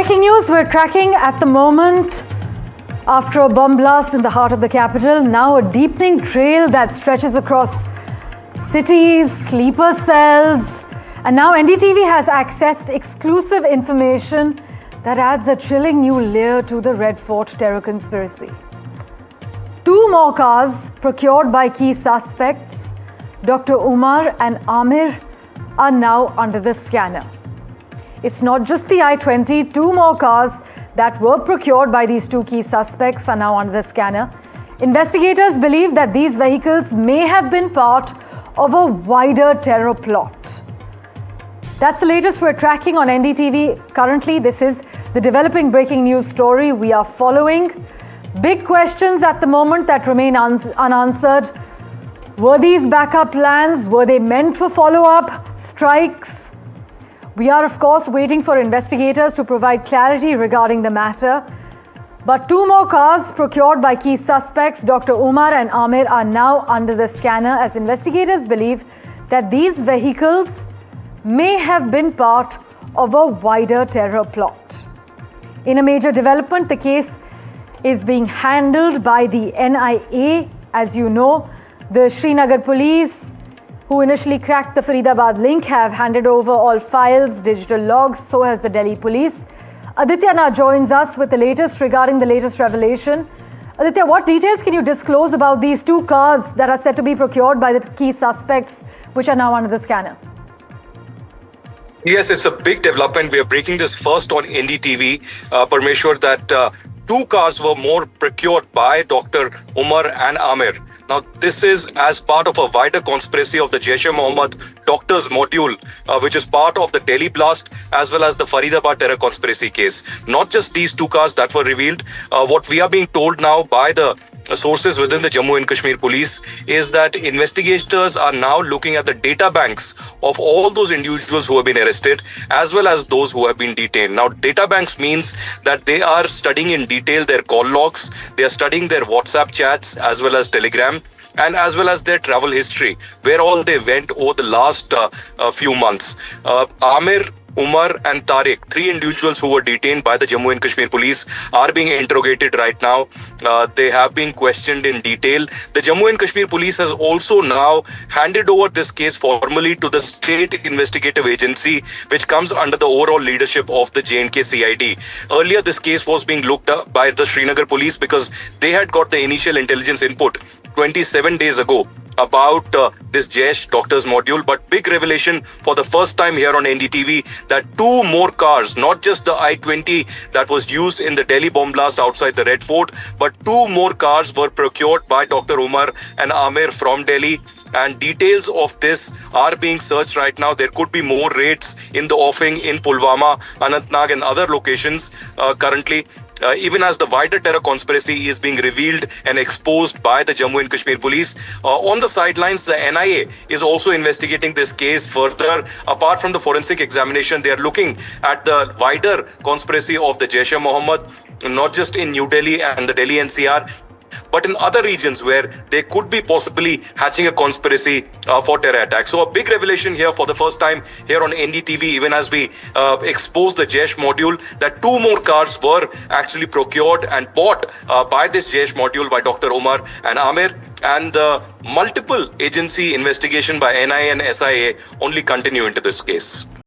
breaking news we're tracking at the moment. After a bomb blast in the heart of the capital, now a deepening trail that stretches across cities, sleeper cells, and now NDTV has accessed exclusive information that adds a chilling new layer to the Red Fort terror conspiracy. 2 more cars procured by key suspects, Dr. Umar and Amir, are now under the scanner. It's not just the I-20, 2 more cars that were procured by these 2 key suspects are now under the scanner. Investigators believe that these vehicles may have been part of a wider terror plot. That's the latest we're tracking on NDTV. Currently, this is the developing breaking news story we are following. Big questions at the moment that remain unanswered. Were these backup plans? Were they meant for follow-up strikes? We are, of course, waiting for investigators to provide clarity regarding the matter. But 2 more cars procured by key suspects, Dr. Umar and Amir, are now under the scanner as investigators believe that these vehicles may have been part of a wider terror plot. In a major development, the case is being handled by the NIA. As you know, the Srinagar police, who initially cracked the Faridabad link, have handed over all files, digital logs. So has the Delhi police. Aditya now joins us with the latest regarding the latest revelation. Aditya, what details can you disclose about these 2 cars that are set to be procured by the key suspects, which are now under the scanner? Yes, it's a big development. We are breaking this first on NDTV. Parmeshwar, that 2 cars were more procured by Dr. Umar and Amir. Now, this is as part of a wider conspiracy of the Jaish-e-Mohammed doctors module, which is part of the Delhi blast as well as the Faridabad terror conspiracy case. Not just these 2 cars that were revealed. What we are being told now by the sources within the Jammu and Kashmir police is that investigators are now looking at the data banks of all those individuals who have been arrested as well as those who have been detained. Now, data banks means that they are studying in detail their call logs, they are studying their WhatsApp chats as well as Telegram, and as well as their travel history, where all they went over the last few months. Amir, Umar and Tariq, 3 individuals who were detained by the Jammu and Kashmir police, are being interrogated right now. They have been questioned in detail. The Jammu and Kashmir police has also now handed over this case formally to the state investigative agency, which comes under the overall leadership of the J&K CID. Earlier, this case was being looked up by the Srinagar police because they had got the initial intelligence input 27 days ago about this Jaish doctors module. But big revelation for the first time here on NDTV that 2 more cars, not just the I-20 that was used in the Delhi bomb blast outside the Red Fort, but 2 more cars were procured by Dr. Umar and Amir from Delhi. And details of this are being searched right now. There could be more raids in the offing in Pulwama, Anantnag and other locations currently. Even as the wider terror conspiracy is being revealed and exposed by the Jammu and Kashmir police. On the sidelines, the NIA is also investigating this case further. Apart from the forensic examination, they are looking at the wider conspiracy of the Jaish-e-Mohammed, not just in New Delhi and the Delhi NCR, but in other regions where they could be possibly hatching a conspiracy for terror attacks. So a big revelation here for the first time here on NDTV, even as we expose the Jaish module, that 2 more cars were actually procured and bought by this Jaish module by Dr. Umar and Amir. And the multiple agency investigation by NIA and SIA only continue into this case.